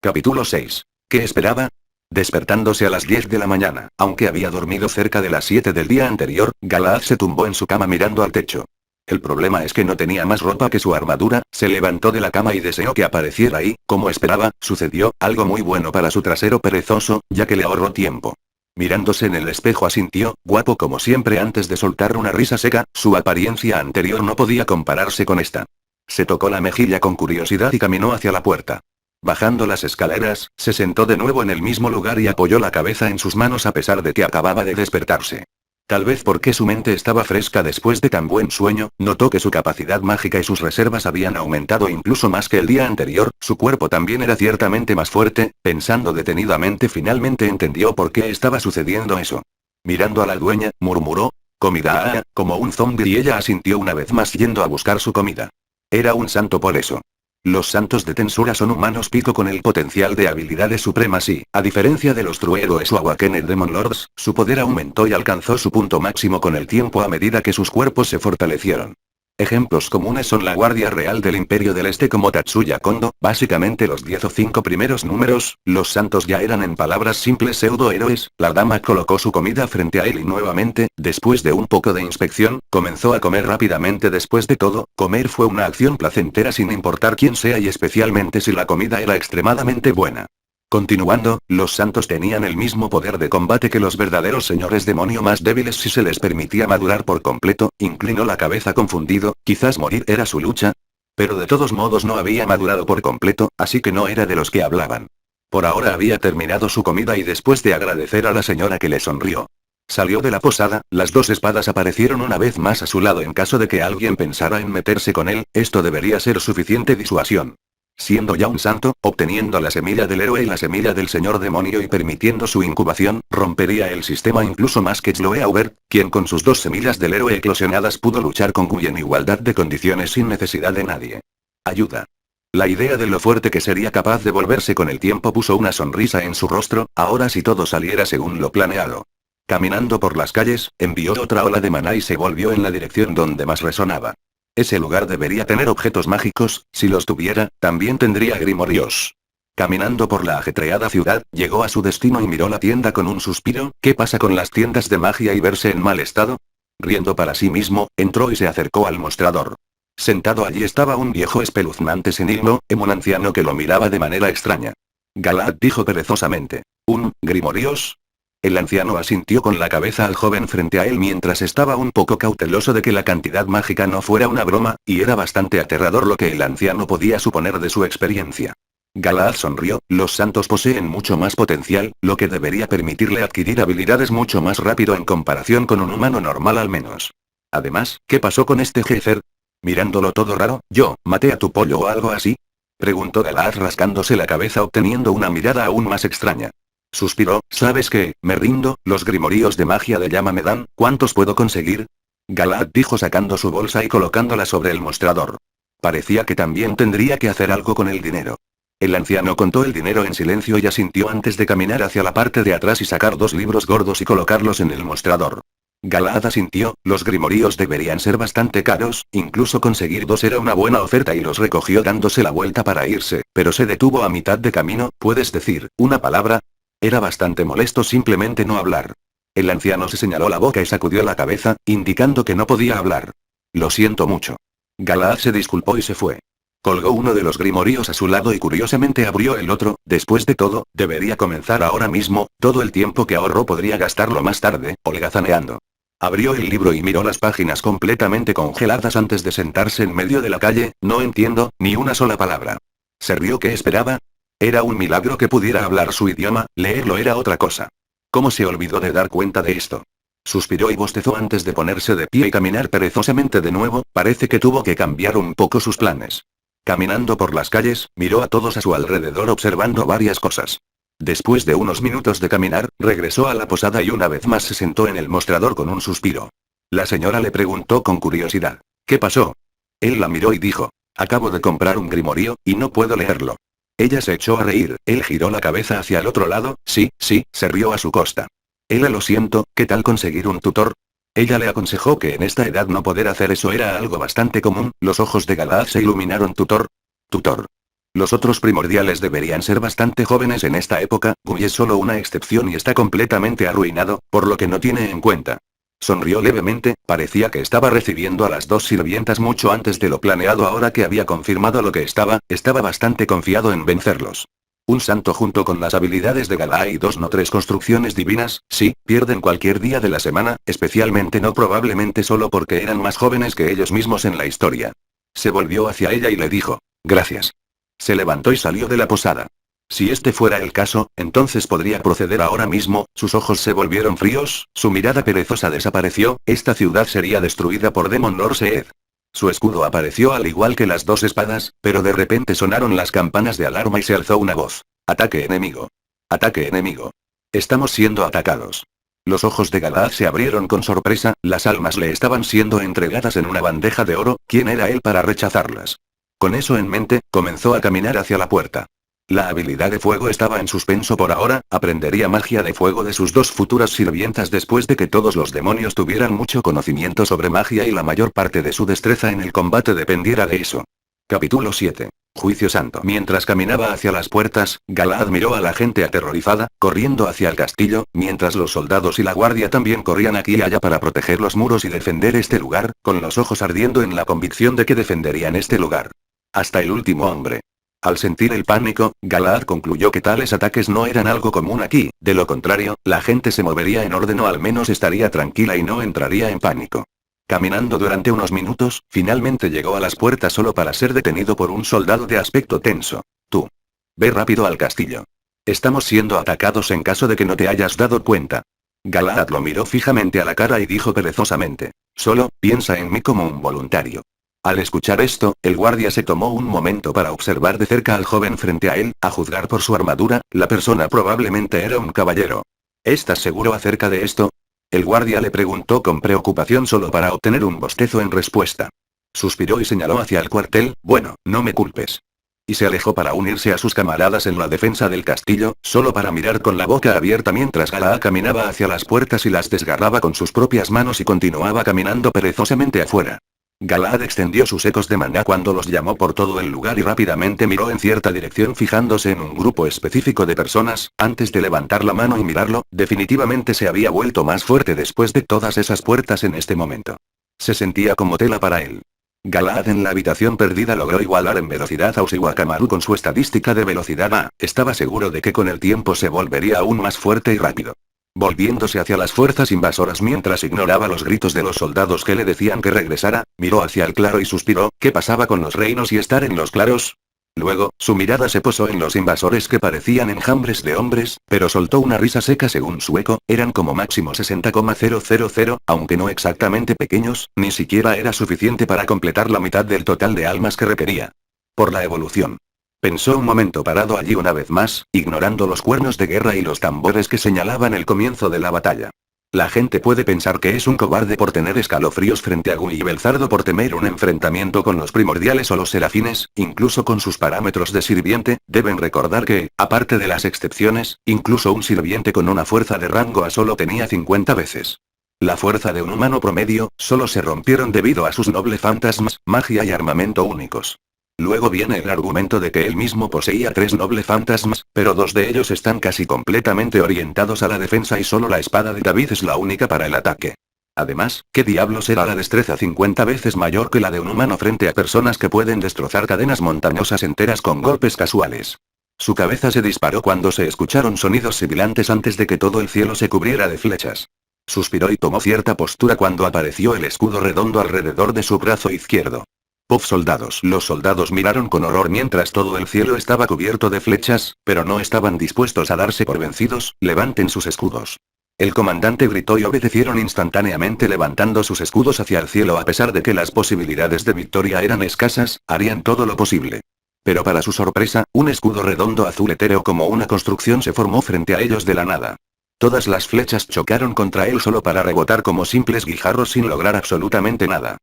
Capítulo 6. ¿Qué esperaba? Despertándose a las 10 de la mañana, aunque había dormido cerca de las 7 del día anterior, Galaad se tumbó en su cama mirando al techo. El problema es que no tenía más ropa que su armadura. Se levantó de la cama y deseó que apareciera ahí. Como esperaba, sucedió algo muy bueno para su trasero perezoso, ya que le ahorró tiempo. Mirándose en el espejo asintió, guapo como siempre antes de soltar una risa seca. Su apariencia anterior no podía compararse con esta. Se tocó la mejilla con curiosidad y caminó hacia la puerta. Bajando las escaleras, se sentó de nuevo en el mismo lugar y apoyó la cabeza en sus manos a pesar de que acababa de despertarse. Tal vez porque su mente estaba fresca después de tan buen sueño, notó que su capacidad mágica y sus reservas habían aumentado incluso más que el día anterior. Su cuerpo también era ciertamente más fuerte. Pensando detenidamente, finalmente entendió por qué estaba sucediendo eso. Mirando a la dueña, murmuró: comida, como un zombi, y ella asintió una vez más yendo a buscar su comida. Era un santo por eso. Los santos de Tensura son humanos pico con el potencial de habilidades supremas y, a diferencia de los True Heroes o Awakened Demon Lords, su poder aumentó y alcanzó su punto máximo con el tiempo a medida que sus cuerpos se fortalecieron. Ejemplos comunes son la Guardia Real del Imperio del Este como Tatsuya Kondo, básicamente los 10 o 5 primeros números. Los santos ya eran en palabras simples pseudo-héroes. La dama colocó su comida frente a él y nuevamente, después de un poco de inspección, comenzó a comer rápidamente. Después de todo, comer fue una acción placentera sin importar quién sea y especialmente si la comida era extremadamente buena. Continuando, los santos tenían el mismo poder de combate que los verdaderos señores demonio más débiles si se les permitía madurar por completo. Inclinó la cabeza confundido, quizás morir era su lucha. Pero de todos modos no había madurado por completo, así que no era de los que hablaban. Por ahora había terminado su comida y después de agradecer a la señora que le sonrió, salió de la posada. Las dos espadas aparecieron una vez más a su lado en caso de que alguien pensara en meterse con él. Esto debería ser suficiente disuasión. Siendo ya un santo, obteniendo la semilla del héroe y la semilla del señor demonio y permitiendo su incubación, rompería el sistema incluso más que Chloeauber, quien con sus 2 semillas del héroe eclosionadas pudo luchar con Guy en igualdad de condiciones sin necesidad de nadie. Ayuda. La idea de lo fuerte que sería capaz de volverse con el tiempo puso una sonrisa en su rostro. Ahora si todo saliera según lo planeado. Caminando por las calles, envió otra ola de maná y se volvió en la dirección donde más resonaba. Ese lugar debería tener objetos mágicos. Si los tuviera, también tendría grimorios. Caminando por la ajetreada ciudad, llegó a su destino y miró la tienda con un suspiro. ¿Qué pasa con las tiendas de magia y verse en mal estado? Riendo para sí mismo, entró y se acercó al mostrador. Sentado allí estaba un viejo espeluznante senil, un anciano que lo miraba de manera extraña. Galaad dijo perezosamente: ¿un grimorios? El anciano asintió con la cabeza al joven frente a él mientras estaba un poco cauteloso de que la cantidad mágica no fuera una broma, y era bastante aterrador lo que el anciano podía suponer de su experiencia. Galaad sonrió. Los santos poseen mucho más potencial, lo que debería permitirle adquirir habilidades mucho más rápido en comparación con un humano normal al menos. Además, ¿qué pasó con este Heather? Mirándolo todo raro, ¿yo maté a tu pollo o algo así? Preguntó Galaad rascándose la cabeza obteniendo una mirada aún más extraña. Suspiró. ¿Sabes qué? Me rindo. Los grimorios de magia de llama me dan. ¿Cuántos puedo conseguir? Galaad dijo sacando su bolsa y colocándola sobre el mostrador. Parecía que también tendría que hacer algo con el dinero. El anciano contó el dinero en silencio y asintió antes de caminar hacia la parte de atrás y sacar 2 libros gordos y colocarlos en el mostrador. Galaad asintió. Los grimorios deberían ser bastante caros, incluso conseguir 2 era una buena oferta y los recogió dándose la vuelta para irse, pero se detuvo a mitad de camino. ¿Puedes decir una palabra? Era bastante molesto simplemente no hablar. El anciano se señaló la boca y sacudió la cabeza, indicando que no podía hablar. Lo siento mucho. Galaad se disculpó y se fue. Colgó uno de los grimorios a su lado y curiosamente abrió el otro. Después de todo, debería comenzar ahora mismo. Todo el tiempo que ahorró podría gastarlo más tarde, holgazaneando. Abrió el libro y miró las páginas completamente congeladas antes de sentarse en medio de la calle. No entiendo ni una sola palabra. ¿Se rió? ¿Qué esperaba? Era un milagro que pudiera hablar su idioma. Leerlo era otra cosa. ¿Cómo se olvidó de dar cuenta de esto? Suspiró y bostezó antes de ponerse de pie y caminar perezosamente de nuevo. Parece que tuvo que cambiar un poco sus planes. Caminando por las calles, miró a todos a su alrededor observando varias cosas. Después de unos minutos de caminar, regresó a la posada y una vez más se sentó en el mostrador con un suspiro. La señora le preguntó con curiosidad: ¿qué pasó? Él la miró y dijo: acabo de comprar un grimorio, y no puedo leerlo. Ella se echó a reír. Él giró la cabeza hacia el otro lado. Sí, se rió a su costa. Ella: lo siento, ¿qué tal conseguir un tutor? Ella le aconsejó que en esta edad no poder hacer eso era algo bastante común. Los ojos de Galaad se iluminaron. ¿Tutor? ¿Tutor? Los otros primordiales deberían ser bastante jóvenes en esta época, Gui es solo una excepción y está completamente arruinado, por lo que no tiene en cuenta. Sonrió levemente, parecía que estaba recibiendo a las dos sirvientas mucho antes de lo planeado. Ahora que había confirmado lo que estaba bastante confiado en vencerlos. Un santo junto con las habilidades de Galaa y dos no tres construcciones divinas, sí, pierden cualquier día de la semana, especialmente no probablemente solo porque eran más jóvenes que ellos mismos en la historia. Se volvió hacia ella y le dijo, gracias. Se levantó y salió de la posada. Si este fuera el caso, entonces podría proceder ahora mismo. Sus ojos se volvieron fríos, su mirada perezosa desapareció, esta ciudad sería destruida por Demon Lord Seed. Su escudo apareció al igual que las dos espadas, pero de repente sonaron las campanas de alarma y se alzó una voz. Ataque enemigo. Ataque enemigo. Estamos siendo atacados. Los ojos de Galahad se abrieron con sorpresa, las almas le estaban siendo entregadas en una bandeja de oro, ¿quién era él para rechazarlas? Con eso en mente, comenzó a caminar hacia la puerta. La habilidad de fuego estaba en suspenso por ahora, aprendería magia de fuego de sus dos futuras sirvientas después de que todos los demonios tuvieran mucho conocimiento sobre magia y la mayor parte de su destreza en el combate dependiera de eso. Capítulo 7. Juicio Santo. Mientras caminaba hacia las puertas, Galahad miró a la gente aterrorizada, corriendo hacia el castillo, mientras los soldados y la guardia también corrían aquí y allá para proteger los muros y defender este lugar, con los ojos ardiendo en la convicción de que defenderían este lugar. Hasta el último hombre. Al sentir el pánico, Galahad concluyó que tales ataques no eran algo común aquí, de lo contrario, la gente se movería en orden o al menos estaría tranquila y no entraría en pánico. Caminando durante unos minutos, finalmente llegó a las puertas solo para ser detenido por un soldado de aspecto tenso. Tú. Ve rápido al castillo. Estamos siendo atacados en caso de que no te hayas dado cuenta. Galahad lo miró fijamente a la cara y dijo perezosamente. Solo, piensa en mí como un voluntario. Al escuchar esto, el guardia se tomó un momento para observar de cerca al joven frente a él, a juzgar por su armadura, la persona probablemente era un caballero. ¿Estás seguro acerca de esto? El guardia le preguntó con preocupación solo para obtener un bostezo en respuesta. Suspiró y señaló hacia el cuartel, bueno, no me culpes. Y se alejó para unirse a sus camaradas en la defensa del castillo, solo para mirar con la boca abierta mientras Galahad caminaba hacia las puertas y las desgarraba con sus propias manos y continuaba caminando perezosamente afuera. Galahad extendió sus ecos de maná cuando los llamó por todo el lugar y rápidamente miró en cierta dirección fijándose en un grupo específico de personas, antes de levantar la mano y mirarlo, definitivamente se había vuelto más fuerte después de todas esas puertas en este momento. Se sentía como tela para él. Galahad en la habitación perdida logró igualar en velocidad a Uchiwa-Kamaru con su estadística de velocidad A, estaba seguro de que con el tiempo se volvería aún más fuerte y rápido. Volviéndose hacia las fuerzas invasoras mientras ignoraba los gritos de los soldados que le decían que regresara, miró hacia el claro y suspiró, ¿qué pasaba con los reinos y estar en los claros? Luego, su mirada se posó en los invasores que parecían enjambres de hombres, pero soltó una risa seca según su eco, eran como máximo 60,000, aunque no exactamente pequeños, ni siquiera era suficiente para completar la mitad del total de almas que requería. Por la evolución. Pensó un momento parado allí una vez más, ignorando los cuernos de guerra y los tambores que señalaban el comienzo de la batalla. La gente puede pensar que es un cobarde por tener escalofríos frente a Gui y Belzardo por temer un enfrentamiento con los primordiales o los serafines, incluso con sus parámetros de sirviente, deben recordar que, aparte de las excepciones, incluso un sirviente con una fuerza de rango A solo tenía 50 veces. La fuerza de un humano promedio, solo se rompieron debido a sus nobles fantasmas, magia y armamento únicos. Luego viene el argumento de que él mismo poseía 3 nobles fantasmas, pero 2 de ellos están casi completamente orientados a la defensa y solo la espada de David es la única para el ataque. Además, ¿qué diablos era la destreza 50 veces mayor que la de un humano frente a personas que pueden destrozar cadenas montañosas enteras con golpes casuales? Su cabeza se disparó cuando se escucharon sonidos sibilantes antes de que todo el cielo se cubriera de flechas. Suspiró y tomó cierta postura cuando apareció el escudo redondo alrededor de su brazo izquierdo. ¡Puf soldados! Los soldados miraron con horror mientras todo el cielo estaba cubierto de flechas, pero no estaban dispuestos a darse por vencidos, levanten sus escudos. El comandante gritó y obedecieron instantáneamente levantando sus escudos hacia el cielo a pesar de que las posibilidades de victoria eran escasas, harían todo lo posible. Pero para su sorpresa, un escudo redondo azul etéreo como una construcción se formó frente a ellos de la nada. Todas las flechas chocaron contra él solo para rebotar como simples guijarros sin lograr absolutamente nada.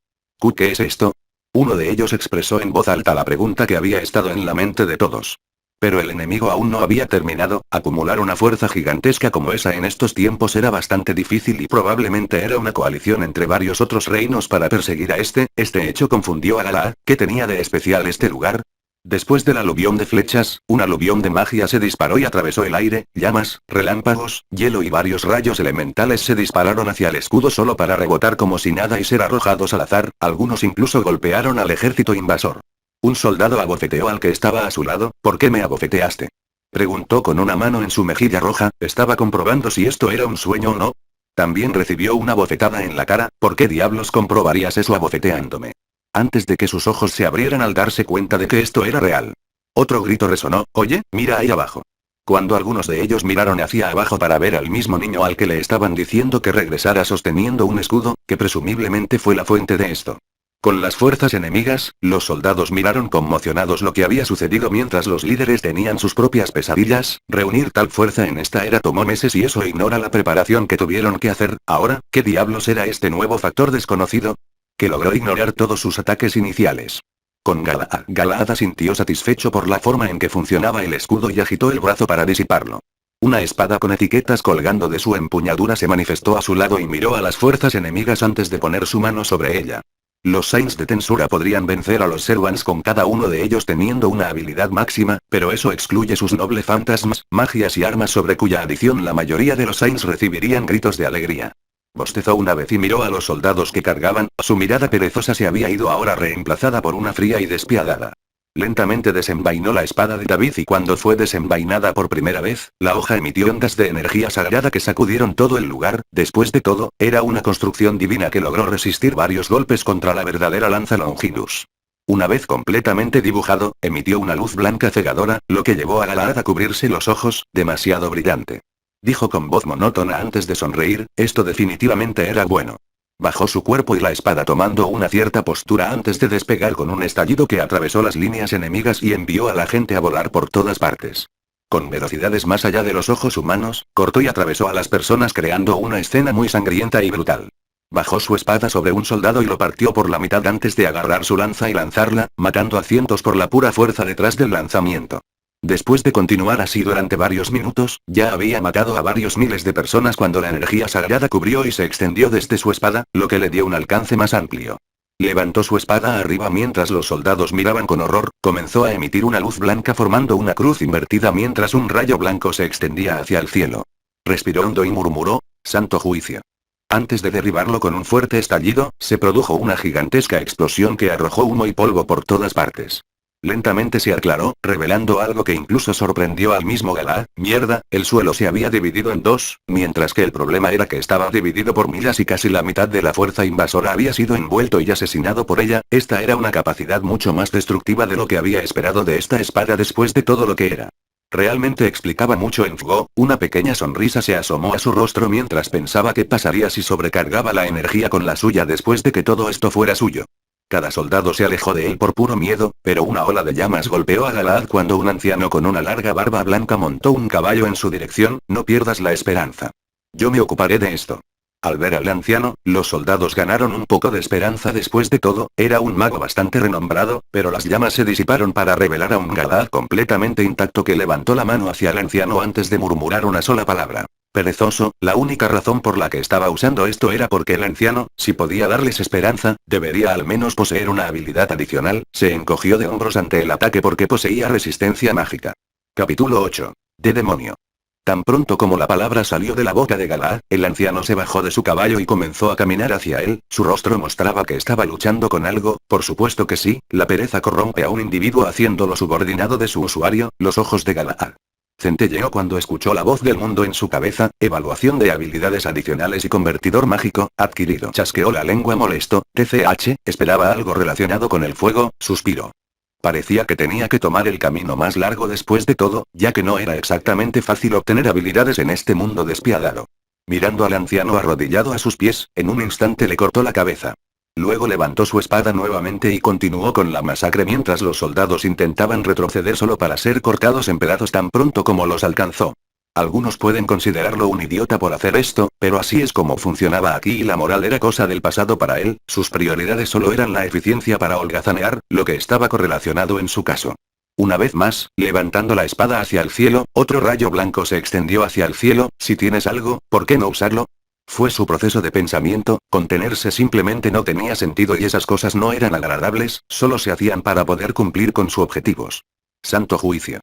¿Qué es esto? Uno de ellos expresó en voz alta la pregunta que había estado en la mente de todos. Pero el enemigo aún no había terminado, acumular una fuerza gigantesca como esa en estos tiempos era bastante difícil y probablemente era una coalición entre varios otros reinos para perseguir a este hecho confundió a Galahad, ¿qué tenía de especial este lugar? Después del aluvión de flechas, un aluvión de magia se disparó y atravesó el aire, llamas, relámpagos, hielo y varios rayos elementales se dispararon hacia el escudo solo para rebotar como si nada y ser arrojados al azar, algunos incluso golpearon al ejército invasor. Un soldado abofeteó al que estaba a su lado. ¿Por qué me abofeteaste?, preguntó con una mano en su mejilla roja. Estaba comprobando si esto era un sueño o no. También recibió una bofetada en la cara. ¿Por qué diablos comprobarías eso abofeteándome? Antes de que sus ojos se abrieran al darse cuenta de que esto era real. Otro grito resonó. Oye, mira ahí abajo. Cuando algunos de ellos miraron hacia abajo para ver al mismo niño al que le estaban diciendo que regresara sosteniendo un escudo, que presumiblemente fue la fuente de esto. Con las fuerzas enemigas, los soldados miraron conmocionados lo que había sucedido mientras los líderes tenían sus propias pesadillas. Reunir tal fuerza en esta era tomó meses y eso ignora la preparación que tuvieron que hacer. Ahora, ¿qué diablos era este nuevo factor desconocido? Que logró ignorar todos sus ataques iniciales. Con Galaad. Galaad sintió satisfecho por la forma en que funcionaba el escudo y agitó el brazo para disiparlo. Una espada con etiquetas colgando de su empuñadura se manifestó a su lado y miró a las fuerzas enemigas antes de poner su mano sobre ella. Los Saints de Tensura podrían vencer a los Servants con cada uno de ellos teniendo una habilidad máxima, pero eso excluye sus nobles fantasmas, magias y armas sobre cuya adición la mayoría de los Saints recibirían gritos de alegría. Bostezó una vez y miró a los soldados que cargaban. Su mirada perezosa se había ido ahora reemplazada por una fría y despiadada. Lentamente desenvainó la espada de David y cuando fue desenvainada por primera vez, la hoja emitió ondas de energía sagrada que sacudieron todo el lugar. Después de todo, era una construcción divina que logró resistir varios golpes contra la verdadera lanza Longinus. Una vez completamente dibujado, emitió una luz blanca cegadora, lo que llevó a Galaad a cubrirse los ojos. Demasiado brillante. Dijo con voz monótona antes de sonreír. Esto definitivamente era bueno. Bajó su cuerpo y la espada tomando una cierta postura antes de despegar con un estallido que atravesó las líneas enemigas y envió a la gente a volar por todas partes. Con velocidades más allá de los ojos humanos, cortó y atravesó a las personas creando una escena muy sangrienta y brutal. Bajó su espada sobre un soldado y lo partió por la mitad antes de agarrar su lanza y lanzarla, matando a cientos por la pura fuerza detrás del lanzamiento. Después de continuar así durante varios minutos, ya había matado a varios miles de personas cuando la energía sagrada cubrió y se extendió desde su espada, lo que le dio un alcance más amplio. Levantó su espada arriba mientras los soldados miraban con horror, comenzó a emitir una luz blanca formando una cruz invertida mientras un rayo blanco se extendía hacia el cielo. Respiró hondo y murmuró, «Santo juicio». Antes de derribarlo con un fuerte estallido, se produjo una gigantesca explosión que arrojó humo y polvo por todas partes. Lentamente se aclaró, revelando algo que incluso sorprendió al mismo Galaad. Mierda, el suelo se había dividido en dos, mientras que el problema era que estaba dividido por millas y casi la mitad de la fuerza invasora había sido envuelto y asesinado por ella. Esta era una capacidad mucho más destructiva de lo que había esperado de esta espada después de todo lo que era. Realmente explicaba mucho en Fugo. Una pequeña sonrisa se asomó a su rostro mientras pensaba qué pasaría si sobrecargaba la energía con la suya después de que todo esto fuera suyo. Cada soldado se alejó de él por puro miedo, pero una ola de llamas golpeó a Galaad cuando un anciano con una larga barba blanca montó un caballo en su dirección. No pierdas la esperanza. Yo me ocuparé de esto. Al ver al anciano, los soldados ganaron un poco de esperanza. Después de todo, era un mago bastante renombrado, pero las llamas se disiparon para revelar a un Galaad completamente intacto que levantó la mano hacia el anciano antes de murmurar una sola palabra. Perezoso. La única razón por la que estaba usando esto era porque el anciano, si podía darles esperanza, debería al menos poseer una habilidad adicional. Se encogió de hombros ante el ataque porque poseía resistencia mágica. Capítulo 8. De demonio. Tan pronto como la palabra salió de la boca de Galaad, el anciano se bajó de su caballo y comenzó a caminar hacia él. Su rostro mostraba que estaba luchando con algo. Por supuesto que sí, la pereza corrompe a un individuo haciéndolo subordinado de su usuario. Los ojos de Galaad centelleó cuando escuchó la voz del mundo en su cabeza. Evaluación de habilidades adicionales y convertidor mágico, adquirido. Chasqueó la lengua molesto. TCH, esperaba algo relacionado con el fuego. Suspiró. Parecía que tenía que tomar el camino más largo después de todo, ya que no era exactamente fácil obtener habilidades en este mundo despiadado. Mirando al anciano arrodillado a sus pies, en un instante le cortó la cabeza. Luego levantó su espada nuevamente y continuó con la masacre mientras los soldados intentaban retroceder solo para ser cortados en pedazos tan pronto como los alcanzó. Algunos pueden considerarlo un idiota por hacer esto, pero así es como funcionaba aquí y la moral era cosa del pasado para él. Sus prioridades solo eran la eficiencia para holgazanear, lo que estaba correlacionado en su caso. Una vez más, levantando la espada hacia el cielo, otro rayo blanco se extendió hacia el cielo. Si tienes algo, ¿por qué no usarlo? Fue su proceso de pensamiento, contenerse simplemente no tenía sentido y esas cosas no eran agradables, solo se hacían para poder cumplir con sus objetivos. Santo juicio.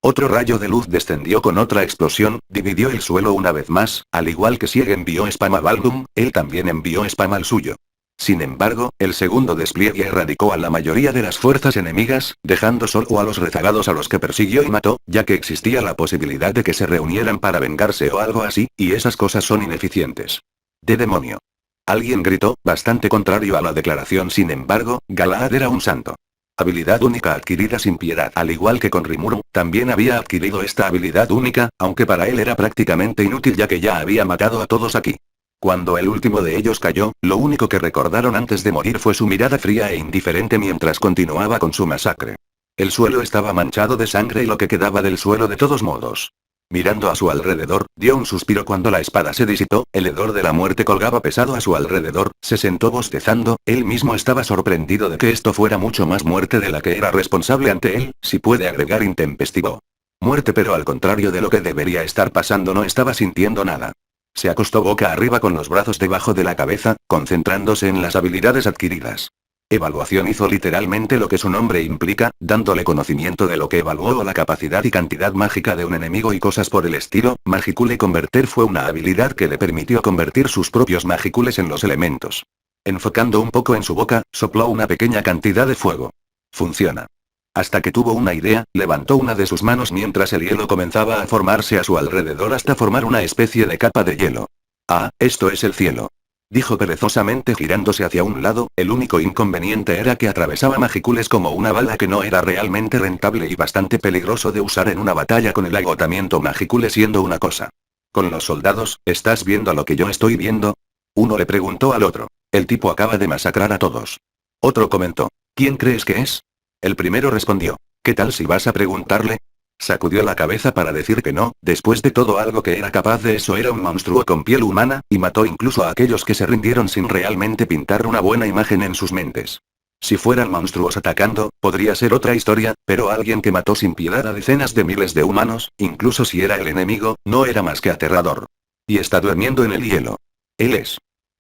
Otro rayo de luz descendió con otra explosión, dividió el suelo una vez más, al igual que Sieg envió spam a Baldum, él también envió spam al suyo. Sin embargo, el segundo despliegue erradicó a la mayoría de las fuerzas enemigas, dejando solo a los rezagados a los que persiguió y mató, ya que existía la posibilidad de que se reunieran para vengarse o algo así, y esas cosas son ineficientes. ¡De demonio! Alguien gritó, bastante contrario a la declaración. Sin embargo, Galahad era un santo. Habilidad única adquirida sin piedad. Al igual que con Rimuru, también había adquirido esta habilidad única, aunque para él era prácticamente inútil ya que ya había matado a todos aquí. Cuando el último de ellos cayó, lo único que recordaron antes de morir fue su mirada fría e indiferente mientras continuaba con su masacre. El suelo estaba manchado de sangre y lo que quedaba del suelo de todos modos. Mirando a su alrededor, dio un suspiro cuando la espada se disipó, el hedor de la muerte colgaba pesado a su alrededor, se sentó bostezando, él mismo estaba sorprendido de que esto fuera mucho más muerte de la que era responsable ante él, si puede agregar intempestivo. Muerte, pero al contrario de lo que debería estar pasando no estaba sintiendo nada. Se acostó boca arriba con los brazos debajo de la cabeza, concentrándose en las habilidades adquiridas. Evaluación hizo literalmente lo que su nombre implica, dándole conocimiento de lo que evaluó la capacidad y cantidad mágica de un enemigo y cosas por el estilo. Magicule converter fue una habilidad que le permitió convertir sus propios magicules en los elementos. Enfocando un poco en su boca, sopló una pequeña cantidad de fuego. Funciona. Hasta que tuvo una idea, levantó una de sus manos mientras el hielo comenzaba a formarse a su alrededor hasta formar una especie de capa de hielo. Ah, esto es el cielo. Dijo perezosamente girándose hacia un lado, el único inconveniente era que atravesaba magicules como una bala que no era realmente rentable y bastante peligroso de usar en una batalla con el agotamiento magicule siendo una cosa. Con los soldados, ¿estás viendo lo que yo estoy viendo? Uno le preguntó al otro. El tipo acaba de masacrar a todos. Otro comentó. ¿Quién crees que es? El primero respondió. ¿Qué tal si vas a preguntarle? Sacudió la cabeza para decir que no, después de todo algo que era capaz de eso era un monstruo con piel humana, y mató incluso a aquellos que se rindieron sin realmente pintar una buena imagen en sus mentes. Si fueran monstruos atacando, podría ser otra historia, pero alguien que mató sin piedad a decenas de miles de humanos, incluso si era el enemigo, no era más que aterrador. Y está durmiendo en el hielo. Él es.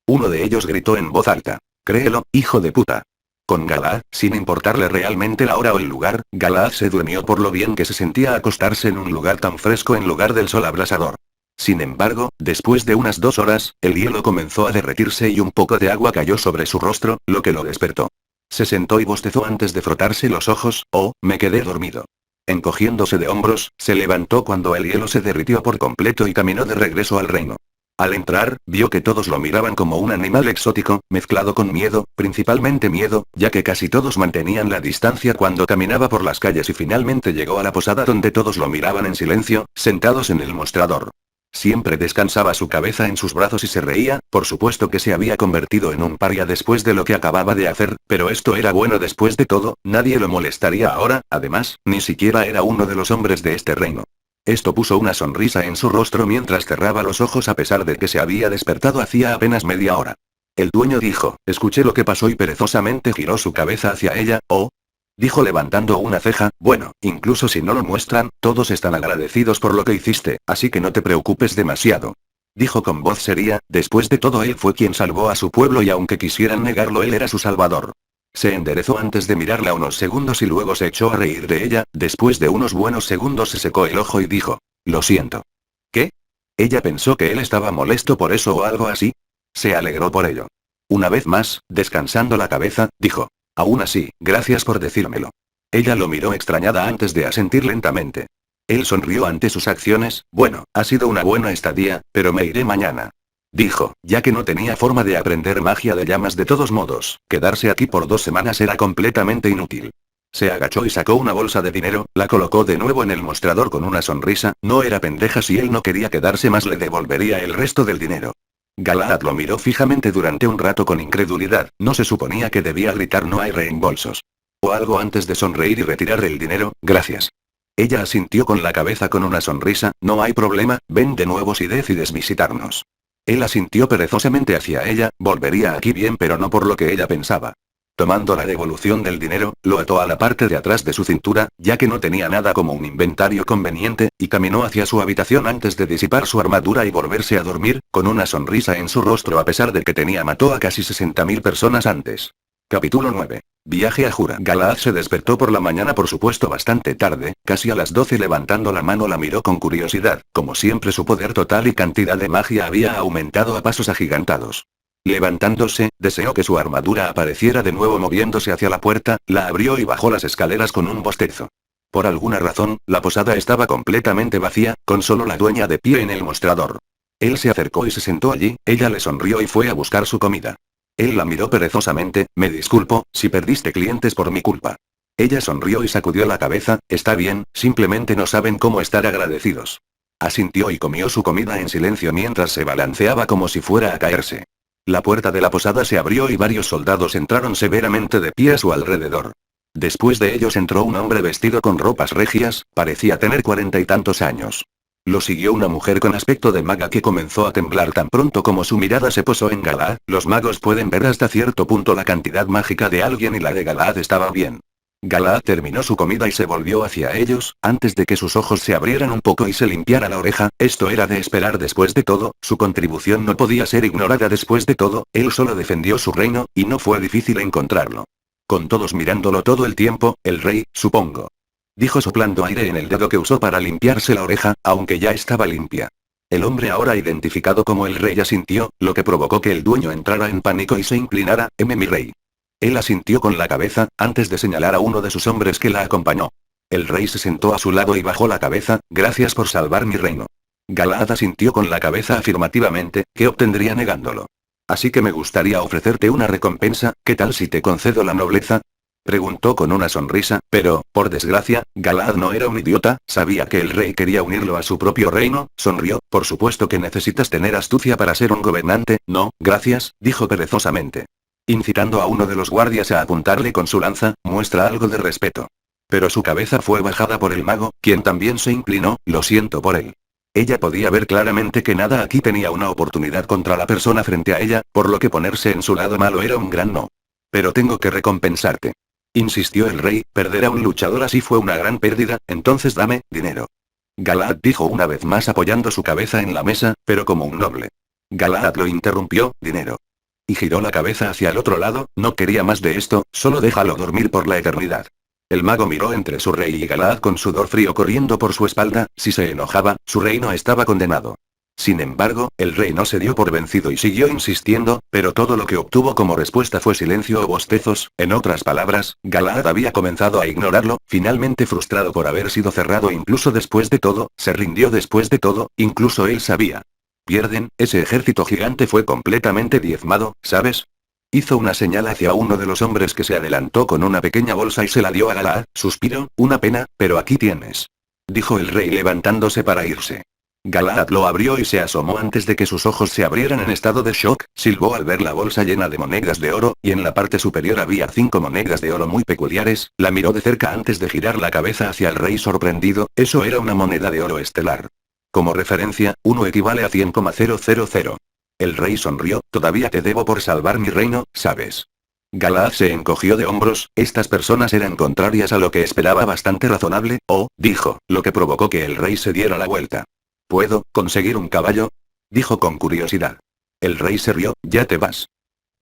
Uno de ellos gritó en voz alta. Créelo, hijo de puta. Con Galahad, sin importarle realmente la hora o el lugar, Galahad se durmió por lo bien que se sentía acostarse en un lugar tan fresco en lugar del sol abrasador. Sin embargo, después de unas 2 horas, el hielo comenzó a derretirse y un poco de agua cayó sobre su rostro, lo que lo despertó. Se sentó y bostezó antes de frotarse los ojos. Oh, me quedé dormido. Encogiéndose de hombros, se levantó cuando el hielo se derritió por completo y caminó de regreso al reino. Al entrar, vio que todos lo miraban como un animal exótico, mezclado con miedo, principalmente miedo, ya que casi todos mantenían la distancia cuando caminaba por las calles y finalmente llegó a la posada donde todos lo miraban en silencio, sentados en el mostrador. Siempre descansaba su cabeza en sus brazos y se reía, por supuesto que se había convertido en un paria después de lo que acababa de hacer, pero esto era bueno después de todo, nadie lo molestaría ahora, además, ni siquiera era uno de los hombres de este reino. Esto puso una sonrisa en su rostro mientras cerraba los ojos a pesar de que se había despertado hacía apenas media hora. El dueño dijo, escuché lo que pasó y perezosamente giró su cabeza hacia ella. Oh, dijo levantando una ceja, bueno, incluso si no lo muestran, todos están agradecidos por lo que hiciste, así que no te preocupes demasiado. Dijo con voz seria, después de todo él fue quien salvó a su pueblo y aunque quisieran negarlo él era su salvador. Se enderezó antes de mirarla unos segundos y luego se echó a reír de ella, después de unos buenos segundos se secó el ojo y dijo, lo siento. ¿Qué? Ella pensó que él estaba molesto por eso o algo así. Se alegró por ello. Una vez más, descansando la cabeza, dijo, aún así, gracias por decírmelo. Ella lo miró extrañada antes de asentir lentamente. Él sonrió ante sus acciones, bueno, ha sido una buena estadía, pero me iré mañana. Dijo, ya que no tenía forma de aprender magia de llamas de todos modos, quedarse aquí por 2 semanas era completamente inútil. Se agachó y sacó una bolsa de dinero, la colocó de nuevo en el mostrador con una sonrisa, no era pendeja si él no quería quedarse más le devolvería el resto del dinero. Galahad lo miró fijamente durante un rato con incredulidad, no se suponía que debía gritar no hay reembolsos. O algo antes de sonreír y retirar el dinero, gracias. Ella asintió con la cabeza con una sonrisa, no hay problema, ven de nuevo si decides visitarnos. Él asintió perezosamente hacia ella, volvería aquí bien pero no por lo que ella pensaba. Tomando la devolución del dinero, lo ató a la parte de atrás de su cintura, ya que no tenía nada como un inventario conveniente, y caminó hacia su habitación antes de disipar su armadura y volverse a dormir, con una sonrisa en su rostro a pesar de que mató a casi 60.000 personas antes. Capítulo 9. Viaje a Jura. Galaad se despertó por la mañana, por supuesto bastante tarde, casi a las 12. Levantando la mano la miró con curiosidad, como siempre su poder total y cantidad de magia había aumentado a pasos agigantados. Levantándose, deseó que su armadura apareciera de nuevo moviéndose hacia la puerta, la abrió y bajó las escaleras con un bostezo. Por alguna razón, la posada estaba completamente vacía, con solo la dueña de pie en el mostrador. Él se acercó y se sentó allí, ella le sonrió y fue a buscar su comida. Él la miró perezosamente. Me disculpo, si perdiste clientes por mi culpa. Ella sonrió y sacudió la cabeza. Está bien, simplemente no saben cómo estar agradecidos. Asintió y comió su comida en silencio mientras se balanceaba como si fuera a caerse. La puerta de la posada se abrió y varios soldados entraron severamente de pie a su alrededor. Después de ellos entró un hombre vestido con ropas regias, parecía tener 40 y tantos años. Lo siguió una mujer con aspecto de maga que comenzó a temblar tan pronto como su mirada se posó en Galaad. Los magos pueden ver hasta cierto punto la cantidad mágica de alguien y la de Galaad estaba bien. Galaad terminó su comida y se volvió hacia ellos, antes de que sus ojos se abrieran un poco y se limpiara la oreja. Esto era de esperar después de todo, su contribución no podía ser ignorada después de todo, él solo defendió su reino, y no fue difícil encontrarlo. Con todos mirándolo todo el tiempo, el rey, supongo. Dijo soplando aire en el dedo que usó para limpiarse la oreja, aunque ya estaba limpia. El hombre ahora identificado como el rey asintió, lo que provocó que el dueño entrara en pánico y se inclinara. Mi rey. Él asintió con la cabeza, antes de señalar a uno de sus hombres que la acompañó. El rey se sentó a su lado y bajó la cabeza. Gracias por salvar mi reino. Galaad asintió con la cabeza afirmativamente. ¿Qué obtendría negándolo? Así que me gustaría ofrecerte una recompensa. ¿Qué tal si te concedo la nobleza? Preguntó con una sonrisa, pero, por desgracia, Galaad no era un idiota, sabía que el rey quería unirlo a su propio reino. Sonrió. Por supuesto que necesitas tener astucia para ser un gobernante. No, gracias, dijo perezosamente. Incitando a uno de los guardias a apuntarle con su lanza, muestra algo de respeto. Pero su cabeza fue bajada por el mago, quien también se inclinó. Lo siento por él. Ella podía ver claramente que nada aquí tenía una oportunidad contra la persona frente a ella, por lo que ponerse en su lado malo era un gran no. Pero tengo que recompensarte. Insistió el rey, perder a un luchador así fue una gran pérdida, entonces dame dinero. Galaad dijo una vez más apoyando su cabeza en la mesa, pero como un noble. Galaad lo interrumpió. Dinero. Y giró la cabeza hacia el otro lado. No quería más de esto, solo déjalo dormir por la eternidad. El mago miró entre su rey y Galaad con sudor frío corriendo por su espalda. Si se enojaba, su reino estaba condenado. Sin embargo, el rey no se dio por vencido y siguió insistiendo, pero todo lo que obtuvo como respuesta fue silencio o bostezos. En otras palabras, Galaad había comenzado a ignorarlo. Finalmente, frustrado por haber sido cerrado incluso después de todo, se rindió después de todo, incluso él sabía. Pierden, ese ejército gigante fue completamente diezmado, ¿sabes? Hizo una señal hacia uno de los hombres que se adelantó con una pequeña bolsa y se la dio a Galaad. Suspiró. Una pena, pero aquí tienes. Dijo el rey levantándose para irse. Galaad lo abrió y se asomó antes de que sus ojos se abrieran en estado de shock. Silbó al ver la bolsa llena de monedas de oro, y en la parte superior había 5 monedas de oro muy peculiares. La miró de cerca antes de girar la cabeza hacia el rey sorprendido. Eso era una moneda de oro estelar. Como referencia, 1 equivale a 100,000. El rey sonrió. Todavía te debo por salvar mi reino, ¿sabes? Galaad se encogió de hombros. Estas personas eran contrarias a lo que esperaba, bastante razonable. Oh, dijo, lo que provocó que el rey se diera la vuelta. ¿Puedo conseguir un caballo? Dijo con curiosidad. El rey se rió. ¿Ya te vas?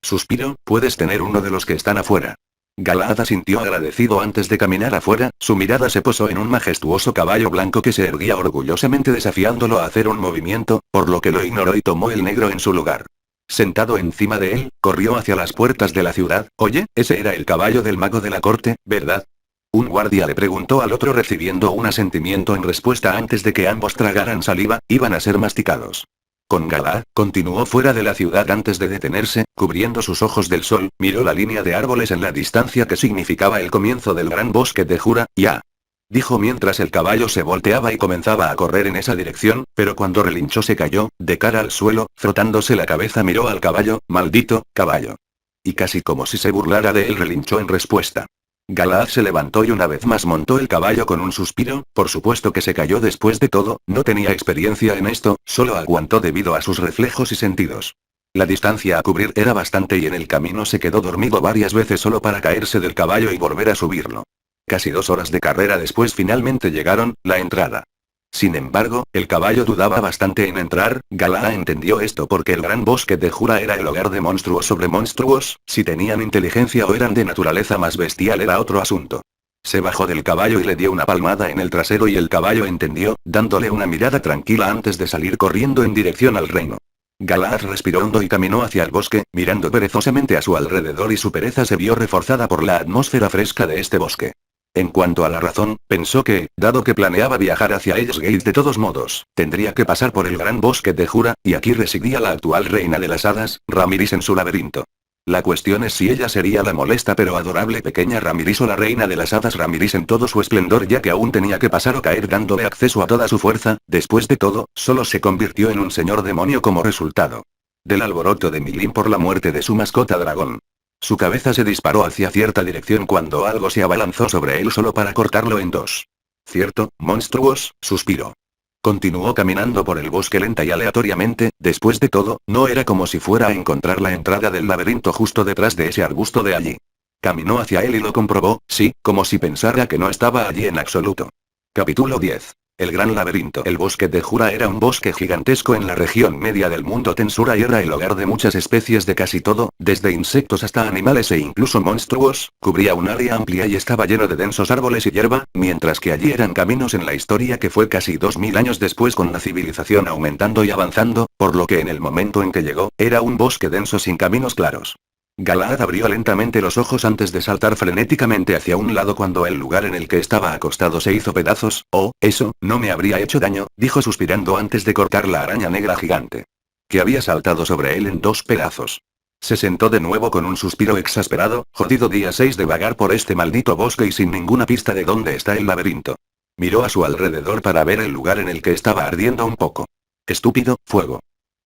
Suspiró. Puedes tener uno de los que están afuera. Galaad asintió agradecido antes de caminar afuera. Su mirada se posó en un majestuoso caballo blanco que se erguía orgullosamente desafiándolo a hacer un movimiento, por lo que lo ignoró y tomó el negro en su lugar. Sentado encima de él, corrió hacia las puertas de la ciudad. Oye, ese era el caballo del mago de la corte, ¿verdad? Un guardia le preguntó al otro recibiendo un asentimiento en respuesta antes de que ambos tragaran saliva. Iban a ser masticados. Con Galaad, continuó fuera de la ciudad antes de detenerse, cubriendo sus ojos del sol, miró la línea de árboles en la distancia que significaba el comienzo del gran bosque de Jura. Ya. Dijo mientras el caballo se volteaba y comenzaba a correr en esa dirección, pero cuando relinchó se cayó, de cara al suelo, frotándose la cabeza miró al caballo. Maldito caballo. Y casi como si se burlara de él relinchó en respuesta. Galaad se levantó y una vez más montó el caballo con un suspiro. Por supuesto que se cayó después de todo, no tenía experiencia en esto, solo aguantó debido a sus reflejos y sentidos. La distancia a cubrir era bastante y en el camino se quedó dormido varias veces solo para caerse del caballo y volver a subirlo. Casi 2 horas de carrera después finalmente llegaron, la entrada. Sin embargo, el caballo dudaba bastante en entrar. Galaa entendió esto porque el gran bosque de Jura era el hogar de monstruos sobre monstruos, si tenían inteligencia o eran de naturaleza más bestial era otro asunto. Se bajó del caballo y le dio una palmada en el trasero y el caballo entendió, dándole una mirada tranquila antes de salir corriendo en dirección al reino. Galaad respiró hondo y caminó hacia el bosque, mirando perezosamente a su alrededor y su pereza se vio reforzada por la atmósfera fresca de este bosque. En cuanto a la razón, pensó que, dado que planeaba viajar hacia Edge's Gate de todos modos, tendría que pasar por el gran bosque de Jura, y aquí residía la actual reina de las hadas, Ramiris en su laberinto. La cuestión es si ella sería la molesta pero adorable pequeña Ramiris o la reina de las hadas Ramiris en todo su esplendor ya que aún tenía que pasar o caer dándole acceso a toda su fuerza. Después de todo, solo se convirtió en un señor demonio como resultado del alboroto de Milin por la muerte de su mascota dragón. Su cabeza se disparó hacia cierta dirección cuando algo se abalanzó sobre él solo para cortarlo en dos. Cierto, monstruos, suspiró. Continuó caminando por el bosque lenta y aleatoriamente, después de todo, no era como si fuera a encontrar la entrada del laberinto justo detrás de ese arbusto de allí. Caminó hacia él y lo comprobó, sí, como si pensara que no estaba allí en absoluto. Capítulo 10. El gran laberinto. El bosque de Jura era un bosque gigantesco en la región media del mundo Tensura y era el hogar de muchas especies de casi todo, desde insectos hasta animales e incluso monstruos. Cubría un área amplia y estaba lleno de densos árboles y hierba, mientras que allí eran caminos en la historia que fue casi 2000 años después con la civilización aumentando y avanzando, por lo que en el momento en que llegó, era un bosque denso sin caminos claros. Galaad abrió lentamente los ojos antes de saltar frenéticamente hacia un lado cuando el lugar en el que estaba acostado se hizo pedazos. Oh, eso, no me habría hecho daño, dijo suspirando antes de cortar la araña negra gigante, que había saltado sobre él en 2 pedazos. Se sentó de nuevo con un suspiro exasperado. Jodido día 6 de vagar por este maldito bosque y sin ninguna pista de dónde está el laberinto. Miró a su alrededor para ver el lugar en el que estaba ardiendo un poco. Estúpido, fuego.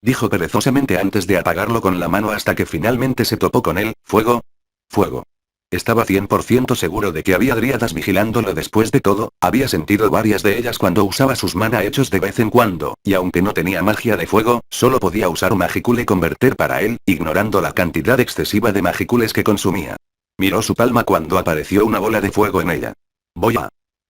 Dijo perezosamente antes de apagarlo con la mano hasta que finalmente se topó con él. ¿Fuego? Fuego. Estaba 100% seguro de que había dríadas vigilándolo después de todo, había sentido varias de ellas cuando usaba sus mana hechos de vez en cuando, y aunque no tenía magia de fuego, solo podía usar un magicule converter para él, ignorando la cantidad excesiva de magicules que consumía. Miró su palma cuando apareció una bola de fuego en ella. Voy a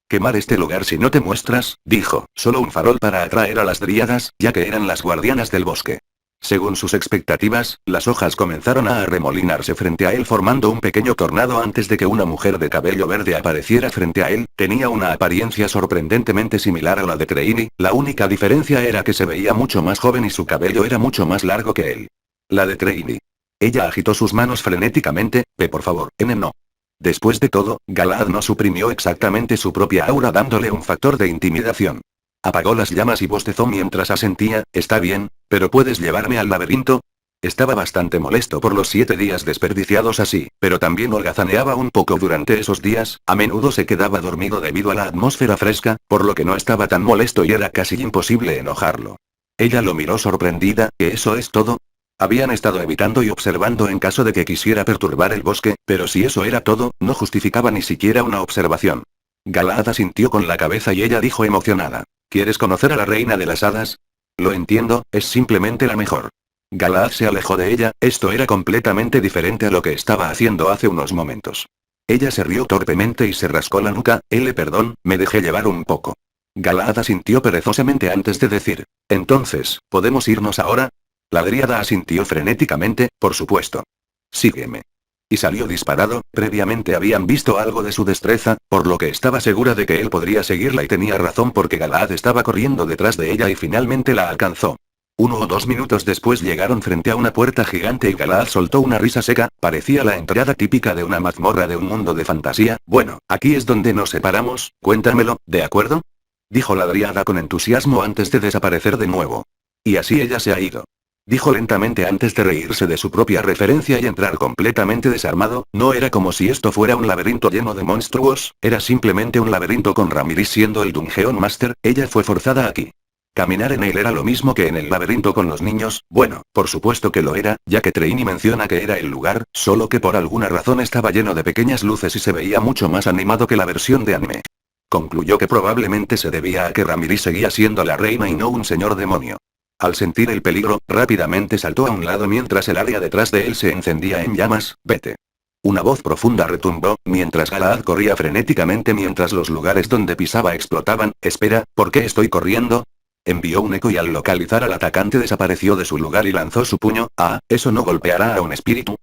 quemar este lugar si no te muestras, dijo, solo un farol para atraer a las dríadas, ya que eran las guardianas del bosque. Según sus expectativas, las hojas comenzaron a arremolinarse frente a él formando un pequeño tornado antes de que una mujer de cabello verde apareciera frente a él. Tenía una apariencia sorprendentemente similar a la de Creini, la única diferencia era que se veía mucho más joven y su cabello era mucho más largo que él. La de Creini. Ella agitó sus manos frenéticamente. Por favor, no. Después de todo, Galaad no suprimió exactamente su propia aura dándole un factor de intimidación. Apagó las llamas y bostezó mientras asentía. Está bien, pero ¿puedes llevarme al laberinto? Estaba bastante molesto por los 7 días desperdiciados así, pero también holgazaneaba un poco durante esos días. A menudo se quedaba dormido debido a la atmósfera fresca, por lo que no estaba tan molesto y era casi imposible enojarlo. Ella lo miró sorprendida. ¿Que eso es todo? Habían estado evitando y observando en caso de que quisiera perturbar el bosque, pero si eso era todo, no justificaba ni siquiera una observación. Galaad asintió con la cabeza y ella dijo emocionada. ¿Quieres conocer a la reina de las hadas? Lo entiendo, es simplemente la mejor. Galaad se alejó de ella. Esto era completamente diferente a lo que estaba haciendo hace unos momentos. Ella se rió torpemente y se rascó la nuca. Perdón, me dejé llevar un poco. Galaad asintió perezosamente antes de decir. Entonces, ¿podemos irnos ahora? La dríada asintió frenéticamente. Por supuesto. Sígueme. Y salió disparado. Previamente habían visto algo de su destreza, por lo que estaba segura de que él podría seguirla y tenía razón porque Galaad estaba corriendo detrás de ella y finalmente la alcanzó. 1 o 2 minutos después llegaron frente a una puerta gigante y Galaad soltó una risa seca. Parecía la entrada típica de una mazmorra de un mundo de fantasía. Bueno, aquí es donde nos separamos, cuéntamelo, ¿de acuerdo? Dijo la dríada con entusiasmo antes de desaparecer de nuevo. Y así ella se ha ido. Dijo lentamente antes de reírse de su propia referencia y entrar completamente desarmado. No era como si esto fuera un laberinto lleno de monstruos, era simplemente un laberinto con Ramiris siendo el Dungeon Master. Ella fue forzada aquí. Caminar en él era lo mismo que en el laberinto con los niños. Bueno, por supuesto que lo era, ya que Treini menciona que era el lugar, solo que por alguna razón estaba lleno de pequeñas luces y se veía mucho más animado que la versión de anime. Concluyó que probablemente se debía a que Ramiris seguía siendo la reina y no un señor demonio. Al sentir el peligro, rápidamente saltó a un lado mientras el área detrás de él se encendía en llamas. Vete. Una voz profunda retumbó, mientras Galaad corría frenéticamente mientras los lugares donde pisaba explotaban. Espera, ¿por qué estoy corriendo? Envió un eco y al localizar al atacante desapareció de su lugar y lanzó su puño. Ah, eso no golpeará a un espíritu.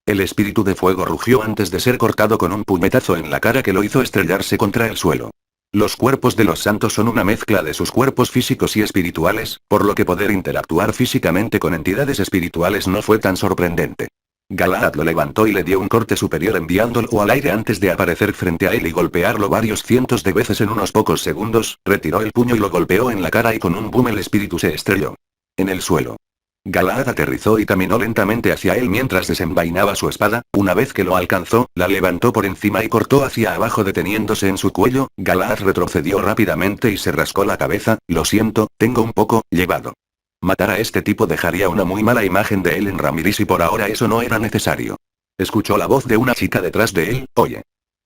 El espíritu de fuego rugió antes de ser cortado con un puñetazo en la cara que lo hizo estrellarse contra el suelo. Los cuerpos de los santos son una mezcla de sus cuerpos físicos y espirituales, por lo que poder interactuar físicamente con entidades espirituales no fue tan sorprendente. Galaad lo levantó y le dio un corte superior enviándolo al aire antes de aparecer frente a él y golpearlo varios cientos de veces en unos pocos segundos. Retiró el puño y lo golpeó en la cara y con un boom el espíritu se estrelló en el suelo. Galaad aterrizó y caminó lentamente hacia él mientras desenvainaba su espada. Una vez que lo alcanzó, la levantó por encima y cortó hacia abajo deteniéndose en su cuello. Galaad retrocedió rápidamente y se rascó la cabeza. Lo siento, tengo un poco llevado. Matar a este tipo dejaría una muy mala imagen de él en Ramiris y por ahora eso no era necesario. Escuchó la voz de una chica detrás de él. Oye.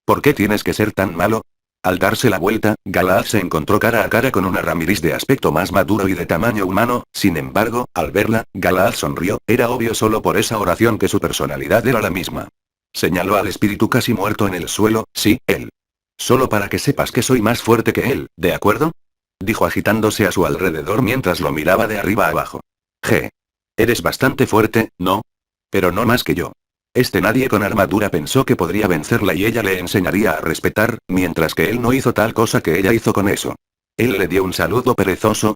¿Por qué tienes que ser tan malo? Al darse la vuelta, Galaad se encontró cara a cara con una Ramiris de aspecto más maduro y de tamaño humano. Sin embargo, al verla, Galaad sonrió. Era obvio solo por esa oración que su personalidad era la misma. Señaló al espíritu casi muerto en el suelo. Sí, él. Solo para que sepas que soy más fuerte que él, ¿de acuerdo? Dijo agitándose a su alrededor mientras lo miraba de arriba abajo. Eres bastante fuerte, ¿no? Pero no más que yo. Nadie con armadura pensó que podría vencerla y ella le enseñaría a respetar, mientras que él no hizo tal cosa que ella hizo con eso. Él le dio un saludo perezoso.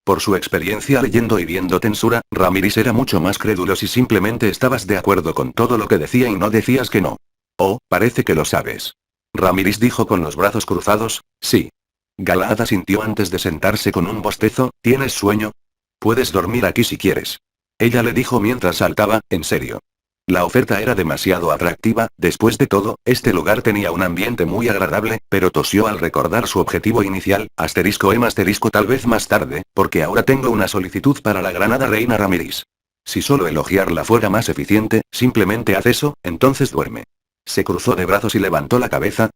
Por su experiencia leyendo y viendo Tensura, Ramiris era mucho más crédulo si simplemente estabas de acuerdo con todo lo que decía y no decías que no. Oh, parece que lo sabes. Ramiris dijo con los brazos cruzados. Sí. Galaad asintió antes de sentarse con un bostezo. ¿Tienes sueño? Puedes dormir aquí si quieres. Ella le dijo mientras saltaba. En serio. La oferta era demasiado atractiva. Después de todo, este lugar tenía un ambiente muy agradable, pero tosió al recordar su objetivo inicial. Tal vez más tarde, porque ahora tengo una solicitud para la granada reina Ramiris. Si solo elogiarla fuera más eficiente, simplemente haz eso, entonces duerme. Se cruzó de brazos y levantó la cabeza.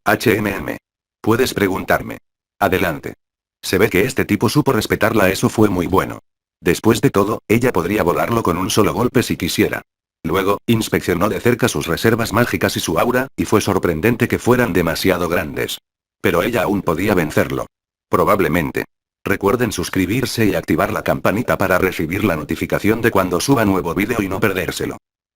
Puedes preguntarme. Adelante. Se ve que este tipo supo respetarla, eso fue muy bueno. Después de todo, ella podría volarlo con un solo golpe si quisiera. Luego, inspeccionó de cerca sus reservas mágicas y su aura, y fue sorprendente que fueran demasiado grandes. Pero ella aún podía vencerlo. Probablemente. Recuerden suscribirse y activar la campanita para recibir la notificación de cuando suba nuevo vídeo y no perdérselo.